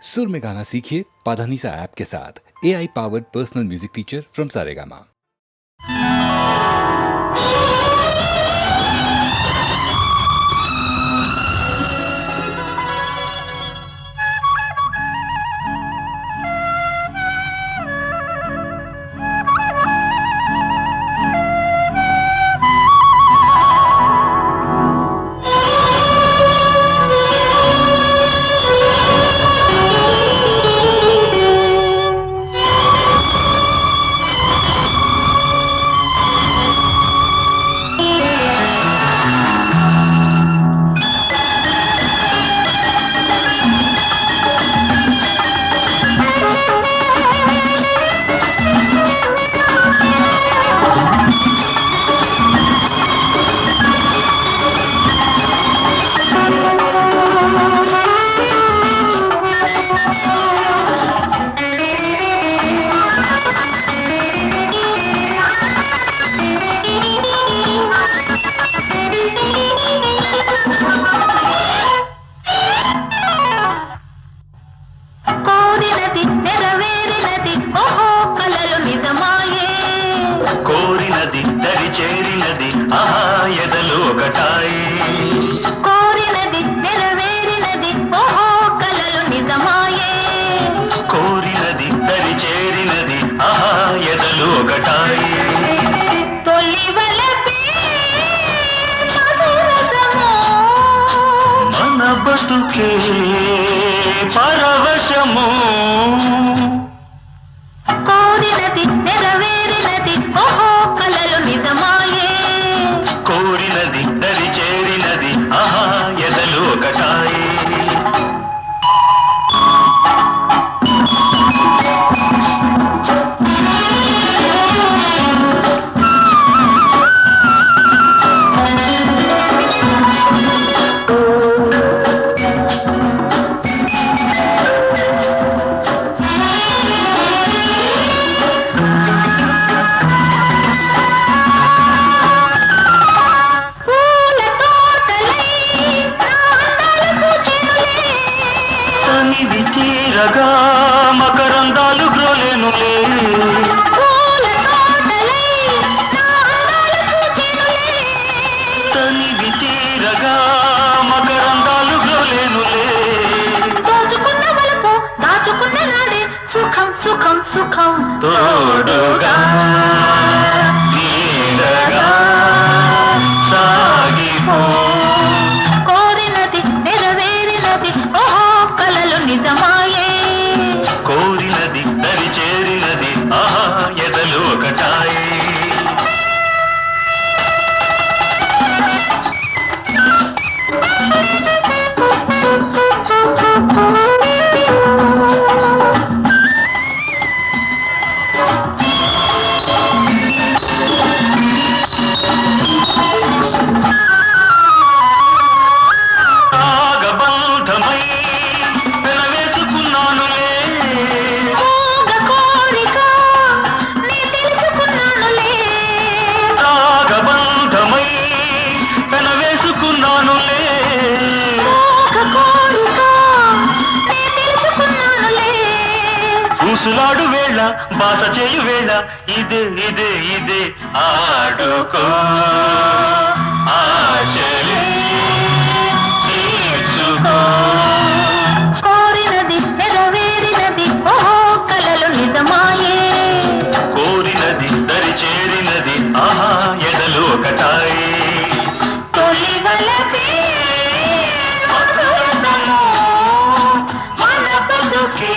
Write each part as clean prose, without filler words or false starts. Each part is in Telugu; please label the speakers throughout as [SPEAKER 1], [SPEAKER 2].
[SPEAKER 1] सुर में गाना सीखिए पाधानीसा ऐप के साथ। AI powered personal music teacher from Saregama.
[SPEAKER 2] పరవశము కోరినది నెరవేరినది ఓహో కలలు నిజమాయే కోరినది దరి చేరినది ఆహా ఎదలు ఒకటాయే మకరందాలు గ్రోలేనులే తనివి తీరగా మకరందాలు గ్రోలేనులే దోచుకున్న వలపు దాచుకున్న నాడే సుఖం సుఖం సుఖం తోడుగా తీరగా సాగిపో కోరినది నెరవేరినది ఓహో కలలు నిజమాయే కోరినది దరి చేరినది ఆహా ఎదలు ఒకటాయే ఊసులాడు వేళ బాస చేయు వేళ ఇదే ఇదే ఇదే ఆడుకో ఆశలే తీర్చుకో కోరినది నెరవేరినది ఓహో కలలు నిజమాయే కోరినది దరి చేరినది ఆహా ఎదలు ఒకటాయే తొలి వలపే మధురతము మన బతుకే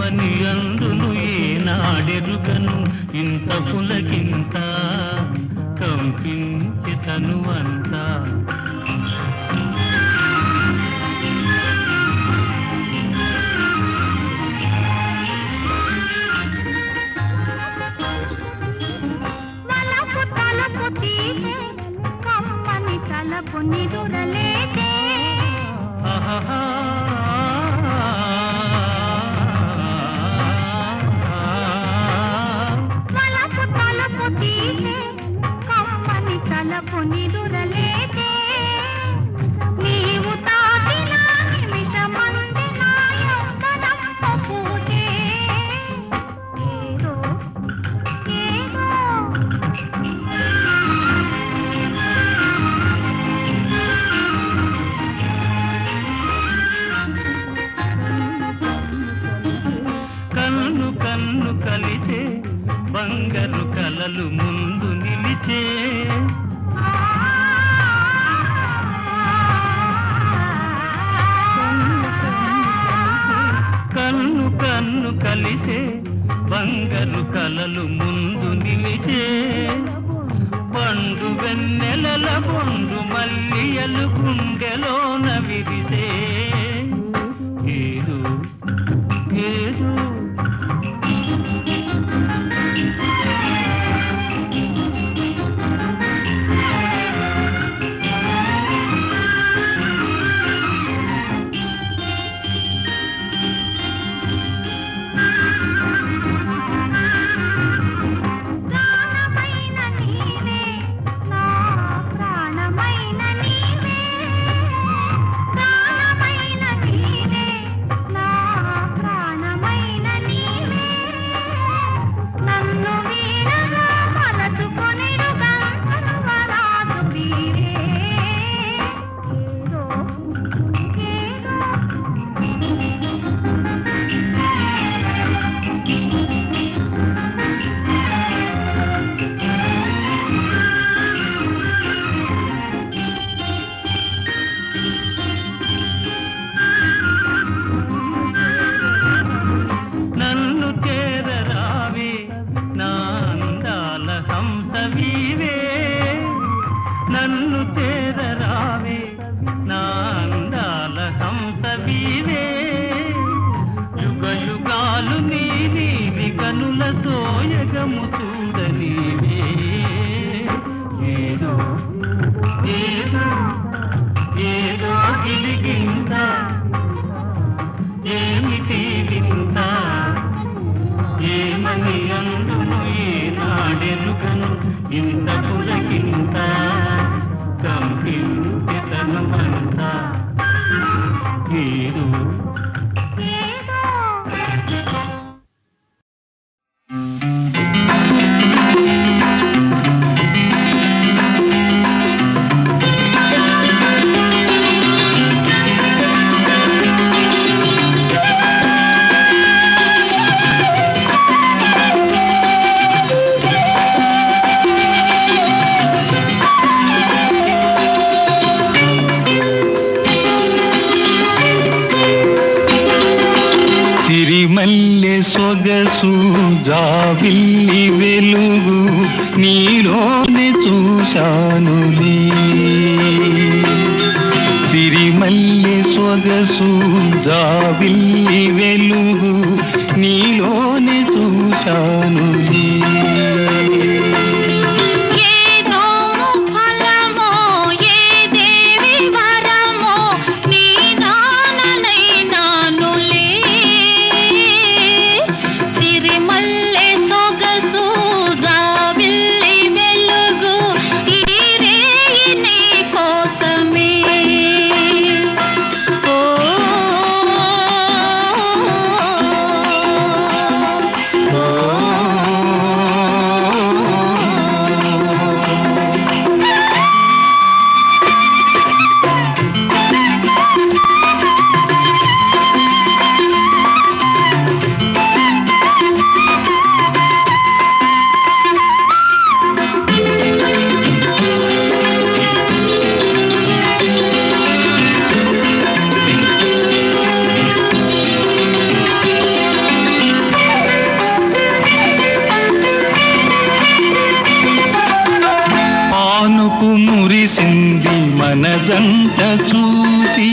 [SPEAKER 3] ఏమని అందును ఏనాడెరుగను ఇంత పులకింత కంపించి తనువంతా
[SPEAKER 2] నిదురలేదే వలపు తలుపు తీసే కమ్మని తలపు నిదురలేదే నీవు తాకిన నిమిషమంది నా యవ్వనము పూజే ఏదో ఏదో
[SPEAKER 3] కన్ను కన్ను కలిసే బంగారు కలలు ముందు నిలిచే కన్ను కన్ను కలిసే బంగారు కలలు ముందు నిలిచే పండు వెన్నెలల బొండు మల్లియలు గుండెలోన విరిసే ఏదో ఏదో
[SPEAKER 2] ప్రాణమైన నీవే నా ప్రాణమైన నీవే ప్రాణమైన నీవే నా ప్రాణమైన నీవే నన్ను వీడగా మలచుకొనిరుగా సర్వరాజు వీవే ఏదో ఏదో
[SPEAKER 3] నన్ను చేరరావే నా అందాల హంసవీవే నన్ను చేరరావే నా అందాల హంసవీవే యుగ యుగాలు నీవి కనుల సోయగము చూడనీవే ఏదో ఏదో ఏదో గిలిగింత ఏమిటి వింత ఏమని అందును ఏనాడెరుగను ఇంత పులకింత కంపించి తనువంతా ఏదో
[SPEAKER 2] ఏదో
[SPEAKER 3] సిరిమల్లె సొగసు జాబిల్లి వెలుగు నీలోనే చూశానులే సిరిమల్లె సొగసు జాబిల్లి వెలుగు నీలోనే చూశానులే
[SPEAKER 2] ఏదో ఫలమో ఏ దేవి వరమో నీ దాననైనానులే సిరిమల్లె సొగసు జాబిల్లి వెలుగు ఈ రేయి నీ కోసమే ఓ ఓ
[SPEAKER 3] మన జంట చూసి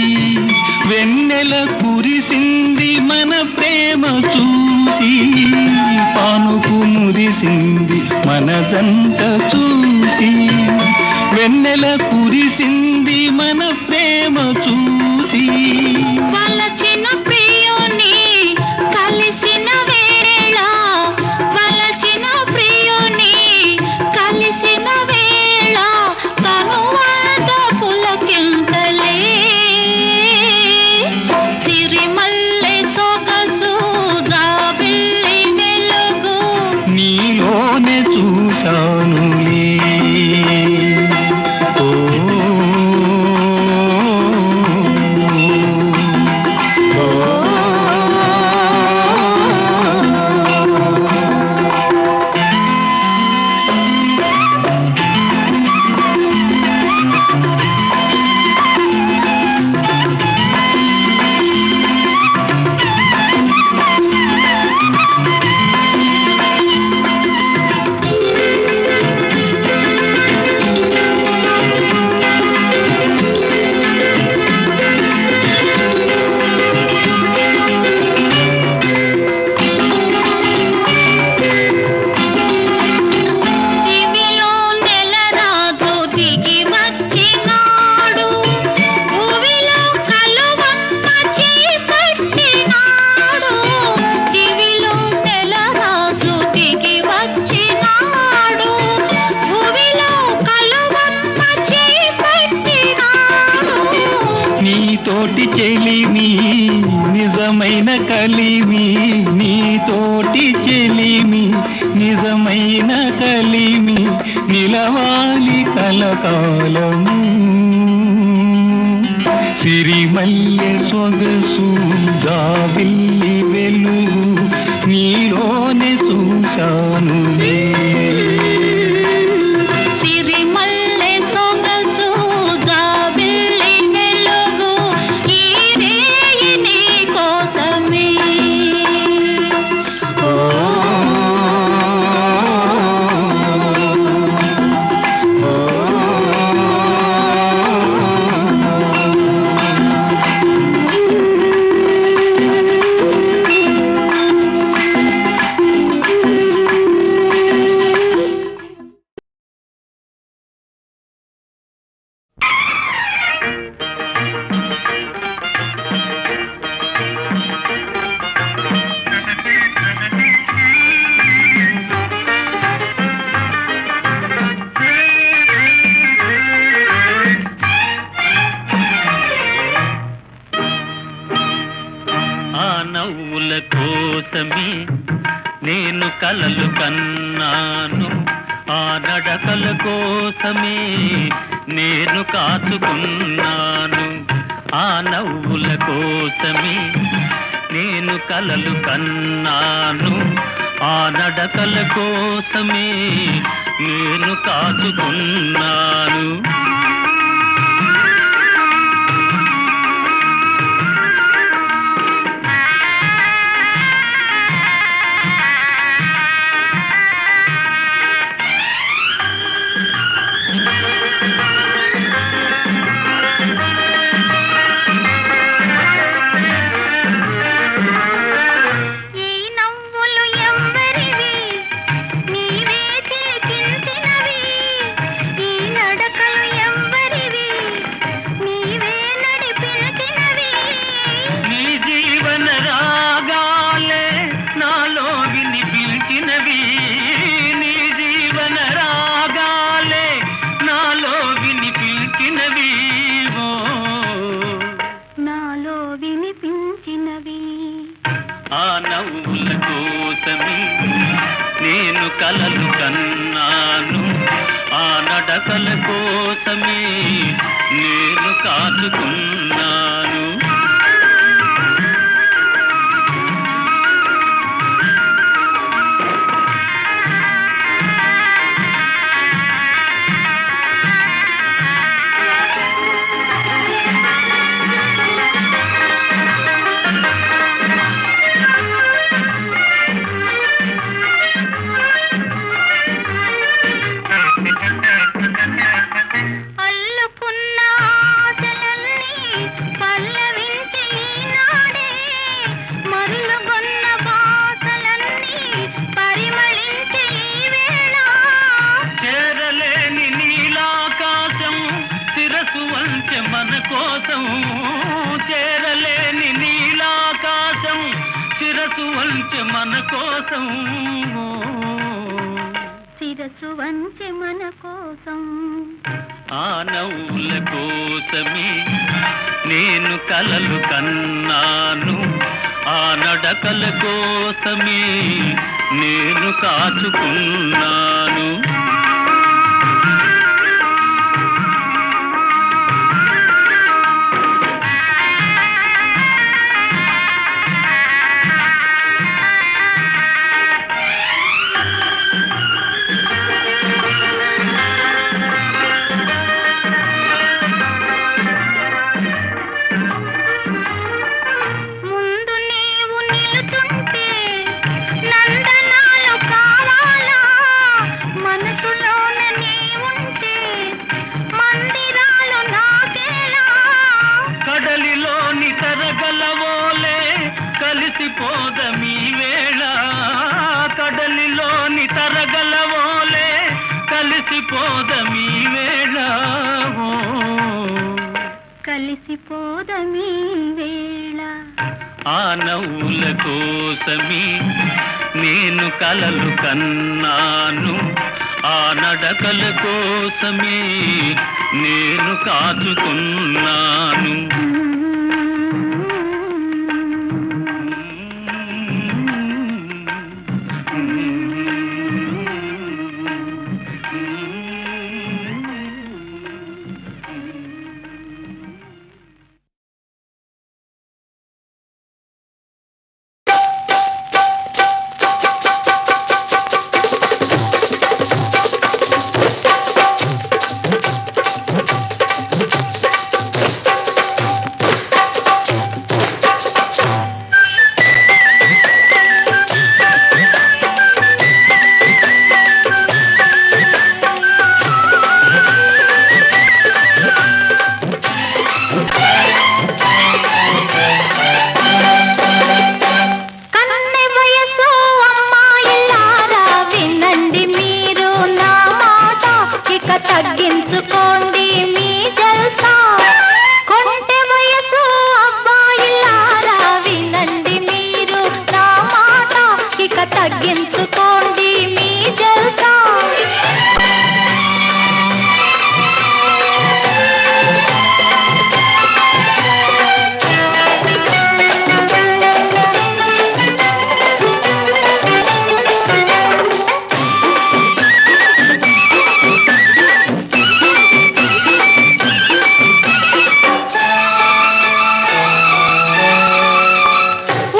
[SPEAKER 3] వెన్నెల కురిసింది మన ప్రేమ చూసి పానుపు మురిసింది మన జంట చూసి వెన్నెల కురిసింది మన ప్రేమ చూసి
[SPEAKER 2] వలచిన ప్రియుని కలిసిన వేళ వలచిన ప్రియుని కలిసిన వేళ తనువాద పులకింతలే సిరిమల్లె సొగసు జాబిల్లి వెలుగు
[SPEAKER 3] నీలోనే చూశానులే నీతోటి చెలిమి నిజమైన కలిమి నీతోటి చెలిమి నిజమైన కలిమి నిలవాలి కలకాలము సిరిమల్లె సొగసు జాబిల్లి వెలుగు నీలోనే చూశానులే
[SPEAKER 2] సిరిమల్లె సొగసు జాబిల్లి వెలుగు ఈ రేయి నీ కోసమే
[SPEAKER 3] నవ్వుల కోసమే నేను కలలు కన్నాను ఆ నడకల కోసమే నేను కాచుకున్నాను ఆ నవ్వుల కోసమే నేను కలలు కన్నాను ఆ నడకల కోసమే నేను కాచుకున్నాను ఆ నవ్వుల కోసమే నేను కలలు కన్నాను ఆ నడకల కోసమే నేను కాచుకున్నాను
[SPEAKER 2] అల్లుకున్నా
[SPEAKER 3] మన కోసం చేరలేని నీలాకాశం శిరసు వంచె మన కోసం
[SPEAKER 2] శిరసు వంచె మన కోసం
[SPEAKER 3] ఆ నవ్వుల కోసమే నేను కలలు కన్నాను ఆ నడకల కోసమే నేను కాచుకున్నాను
[SPEAKER 2] ముందు నీవు నిలుచుంటే నందనాలు కావాలా మనసులోన నీవుంటే మందిరాలు నాకేలా
[SPEAKER 3] కడలిలోని తరగలవోలే కలిసిపోదమీ వేళ కడలిలోని తరగలవోలే కలిసిపోదమీ వేళ
[SPEAKER 2] కలిసిపోదమీ వేళ
[SPEAKER 3] ఆ నవ్వుల కోసమే నేను కలలు కన్నాను ఆ నడకల కోసమే నేను కాచుకున్నాను
[SPEAKER 2] కన్నె వయసు అమ్మాయిలారా వినండి మీరు నా మాట ఇక తగ్గించుకోండి మీ జల్సా కొంటె వయసు అబ్బాయిలారా వినండి మీరు నా మాట ఇక తగ్గించుకోండి మీ జల్సా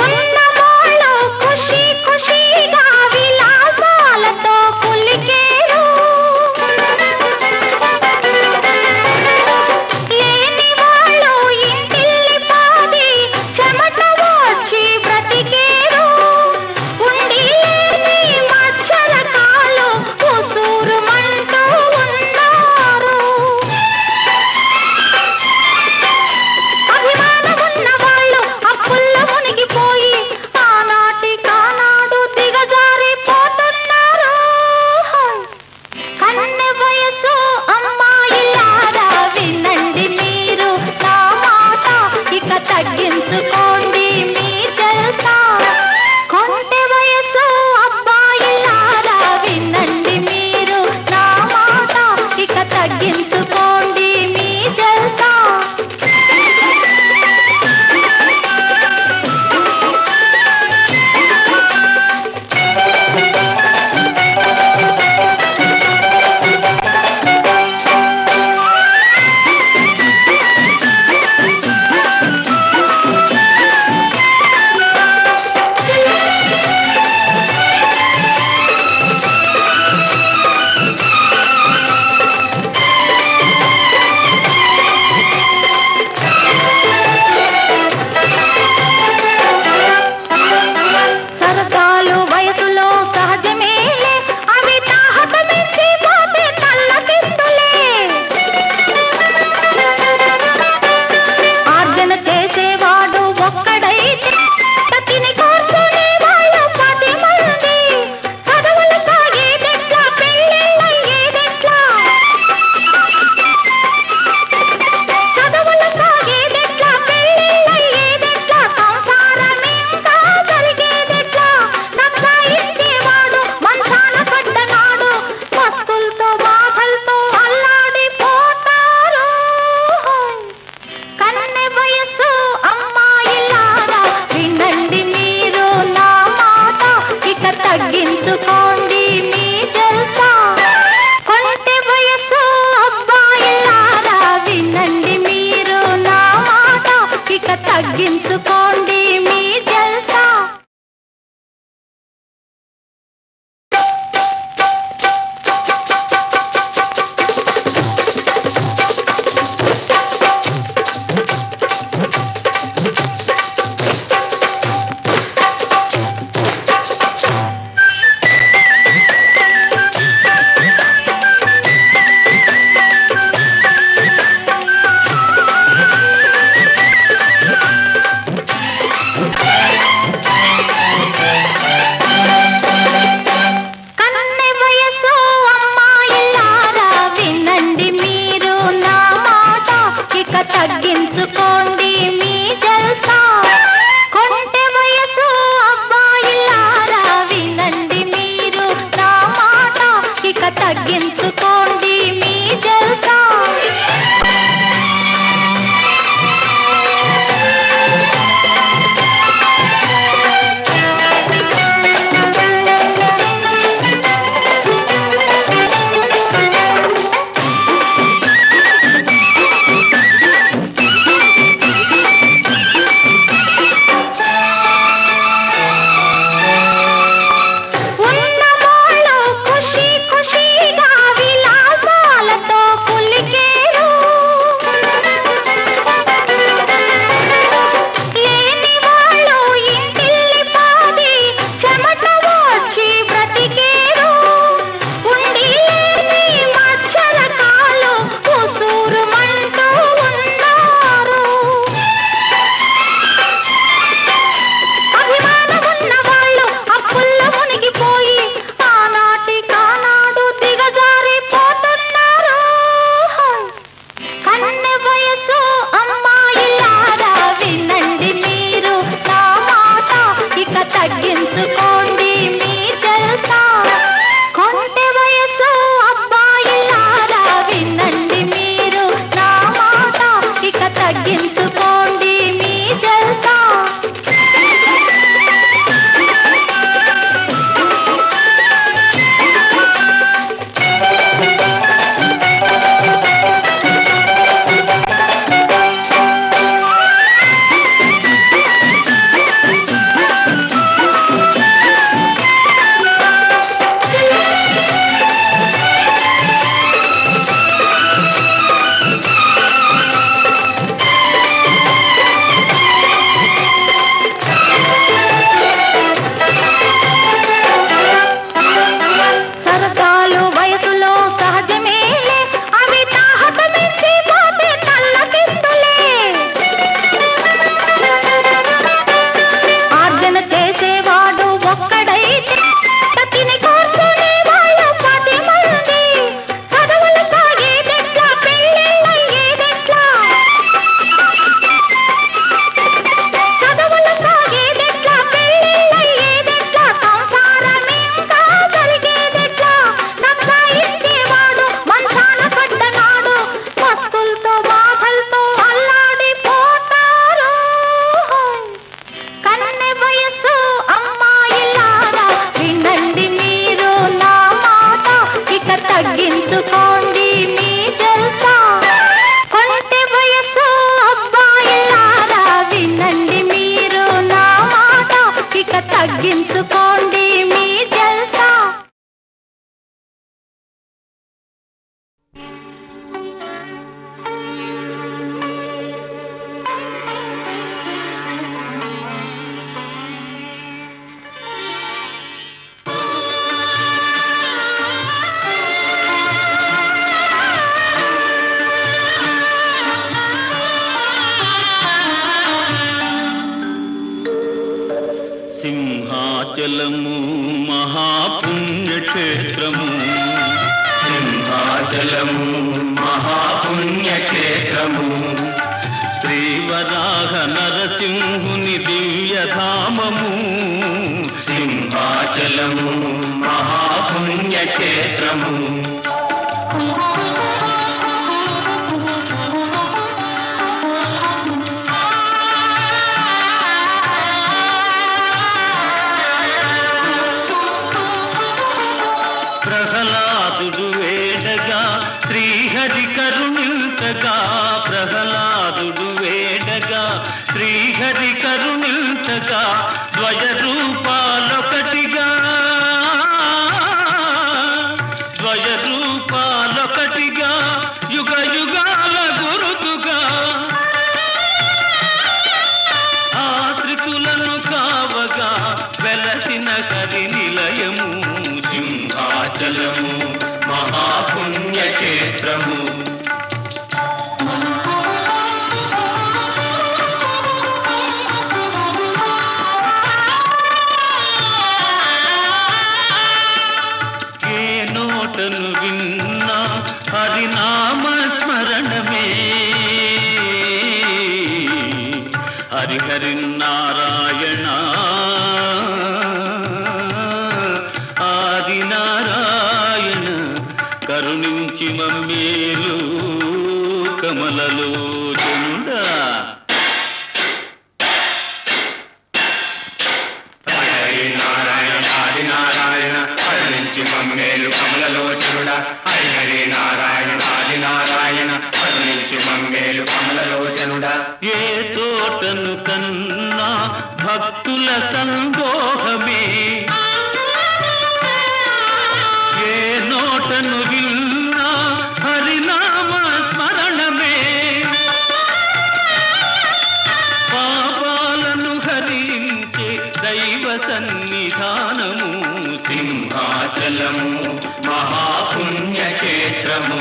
[SPEAKER 2] ఉన్నవాళ్ళు ఖుషీ ఖుషీగా
[SPEAKER 3] సింహాచలము మహాపుణ్యక్షేత్రము సింహాచలము మహాపుణ్యక్షేత్రము శ్రీవరాహ నరసింహుని దివ్యధామము సింహాచలము మహాపుణ్యక్షేత్రము ప్రహ్లాదుడు వేడగా శ్రీహరి కరుణించగా ప్రహ్లాదుడు వేడగా శ్రీహరి కరుణించగా ద్వయ రూపాలొకటిగా యుగ యుగాల గురుతుగా ఆశ్రితులను కావగా వెలసిన హరి నిలయము సింహాచలము మహాపుణ్యక్షేత్రము ఏ నోటను విన్నా హరినామ స్మరణమే హరి నారాయణ ఆది నారాయణ కరుణించి మమ్మేలు కమలలోచనుడా హరి నారాయణ ఆది నారాయణ కరుణించి మమ్మేలు కమలలోచనుడా హరి నారాయణ ఆది నారాయణ కరుణించి మమ్మేలు కమలలోచనుడా ఏ తోటను కన్నా భక్తుల సందోహమే ఏ నోటను విన్నా హరినామ స్మరణమే పాపాలను హరించే దైవ సన్నిధానము సింహాచలము మహాపుణ్యక్షేత్రము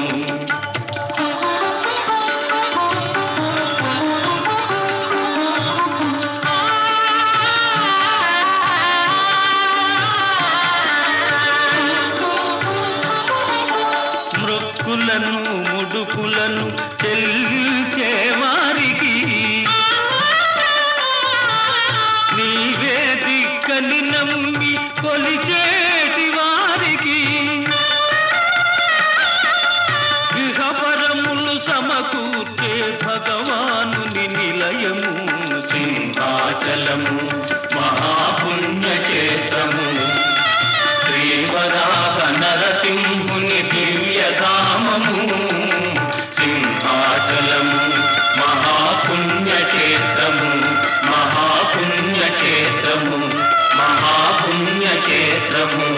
[SPEAKER 3] మృక్కులను ముడుపులను చెల్లించే వారికి నీవే దిక్కని నమ్మి కొలిచేటి వారికి ఇహపరములు సమకూర్చే భగవానుని నిలయము సింహాచలము మహాపుణ్యక్షేత్రము శ్రీవరాహ నరసింహుని దివ్యధామము సింహాచలము మహాపుణ్యక్షేత్రము మహాపుణ్యక్షేత్రము మహాపుణ్యక్షేత్రము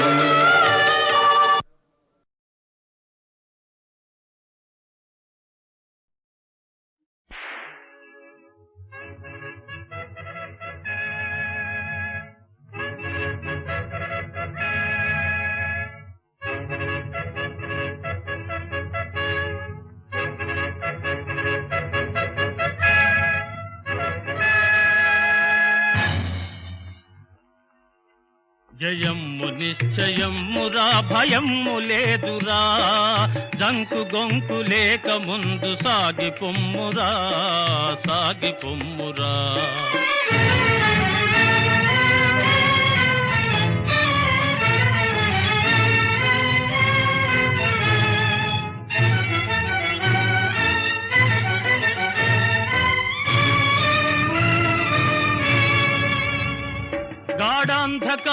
[SPEAKER 3] జయమ్ము నిశ్చయమ్మురా భయమ్ము లేదురా జంకు గొంకు లేక ముందు సాగి పొమ్మురా సాగి పొమ్మురా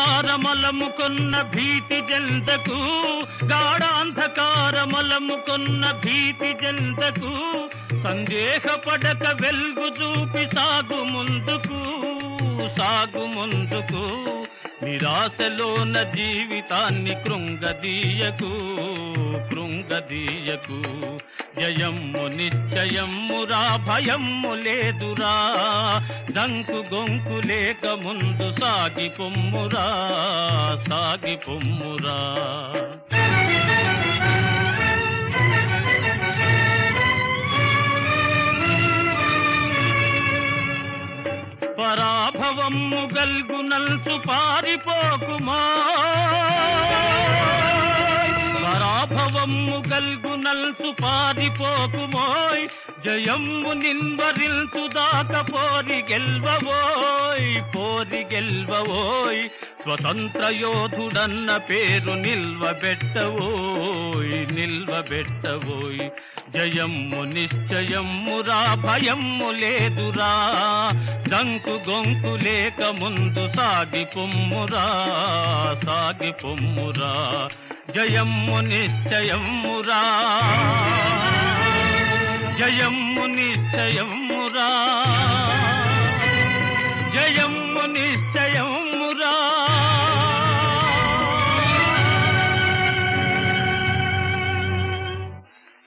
[SPEAKER 3] గాఢాంధకారమలముకొన్న భీతి జంతకు గాఢాంధకారమలముకొన్న భీతి జంతకు సందేహపడక వెలుగు చూపి సాగు ముందుకు సాగు ముందుకు నిరాశలోన జీవితాన్ని కృంగదీయకు కృంగదీయకు జయమ్ము నిశ్చయమ్మురా భయమ్ము లేదురా దంకు గొంకు లేక ముందు సాగి పొమ్మురా సాగి పొమ్మురా పరాభవ పరాభవము గల్గునల్సు పారిపోకుమా పరాభవము గల్గునల్సు పారిపోకుమోయ్ జయమ్ము నిన్వరిల్సు దాక పోరి గెల్వవోయ్ స్వతంత్ర యోధుడన్న పేరు నిల్వబెట్టవోయ్ జయమ్ము నిశ్చయమ్మురా భయమ్ము లేదురా దంకు గొంకు లేక ముందు సాగి పొమ్మురా జయమ్ము నిశ్చయమ్మురా జయమ్ము నిశ్చయమ్మురా జయమ్ము నిశ్చయమ్మురా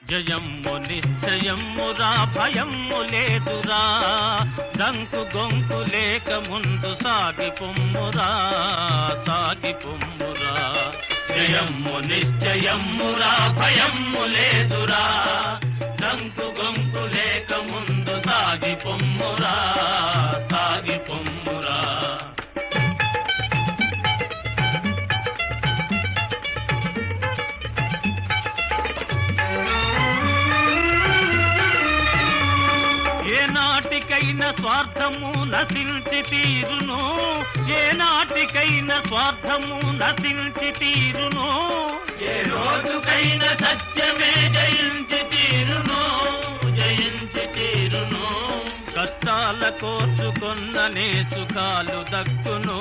[SPEAKER 3] జయమ్ము నిశ్చయమ్మురా భయమ్ము లేదురా దంకు గొంకు లేక ముందు సాగి పొమ్మురా జయమ్ము నిశ్చయమ్మురా భయమ్ము లేదురా దంకు గొంకు లేక ముందు సాగి పొమ్మురా ఏనాటికైనా స్వార్థము నశించి తీరును ఏనాటికైనా స్వార్థము నశించి తీరును ఏ రోజుకైనా సత్యమే జయించి తీరును కష్టాల కోర్చుకొన్ననే సుఖాలు దక్కును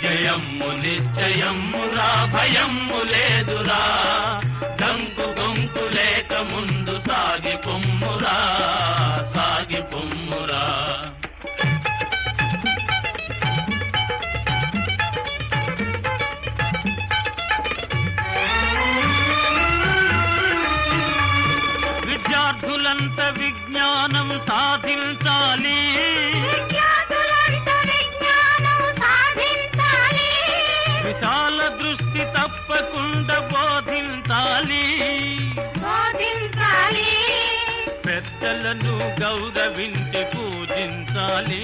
[SPEAKER 3] జయమ్ము నిశ్చయమ్మురా భయమ్ము లేదురా దంకు గొంకు లేక ముందు సాగి పొమ్మురా విద్యార్థులంత విజ్ఞానం సాధించాలి విశాల దృష్టి తప్పకుండా బోధించాలి పెద్దలను గౌరవించి పూజించాలి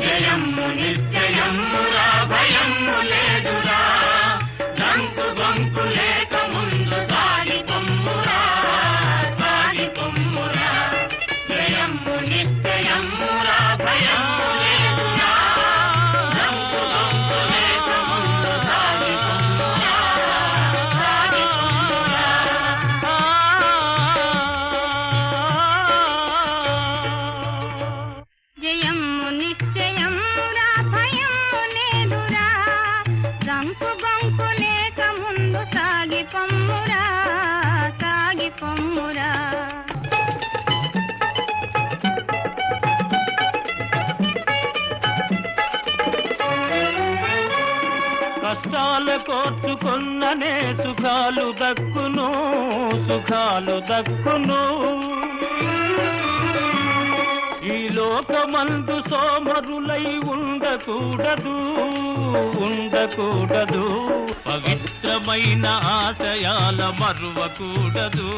[SPEAKER 3] జయమ్ము నిశ్చయమ్మురా భయమ్ము లేదురా దంకు గొంకు లేక ముందు సాగి పొమ్మురా జయమ్ము నిశ్చయమ్మురా భయమ్ము లేదురా దంకు గొంకు లేక ముందు సాగి పొమ్మురా
[SPEAKER 2] జయమ్ము నిశ్చయమ్మురా భయమ్ము లేదురా దంకు గొంకు లేక ముందు సాగి పొమ్మురా
[SPEAKER 3] కష్టాల కోర్చుకొన్ననే సుఖాలు దక్కును ఈ లోకమందు సోమరులై ఉండకూడదు పవిత్రమైన ఆశయాల మరువకూడదు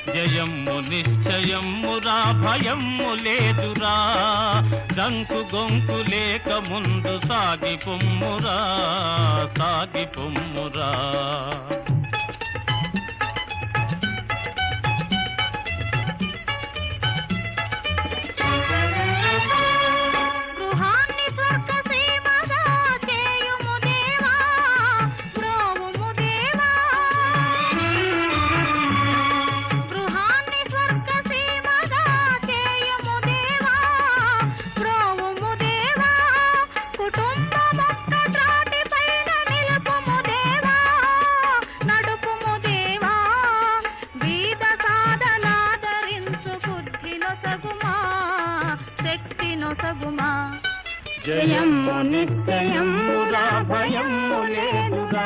[SPEAKER 3] జయమ్ము నిశ్చయమ్మురా భయమ్ము లేదురా దంకు గొంకు లేక ముందు సాగి పొమ్మురా జయమ్ము నిశ్చయమ్మురా భయమ్ము లేదురా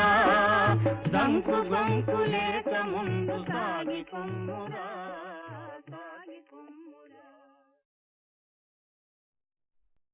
[SPEAKER 3] దంకు గొంకు లేక ముందు సాగి పొమ్మురా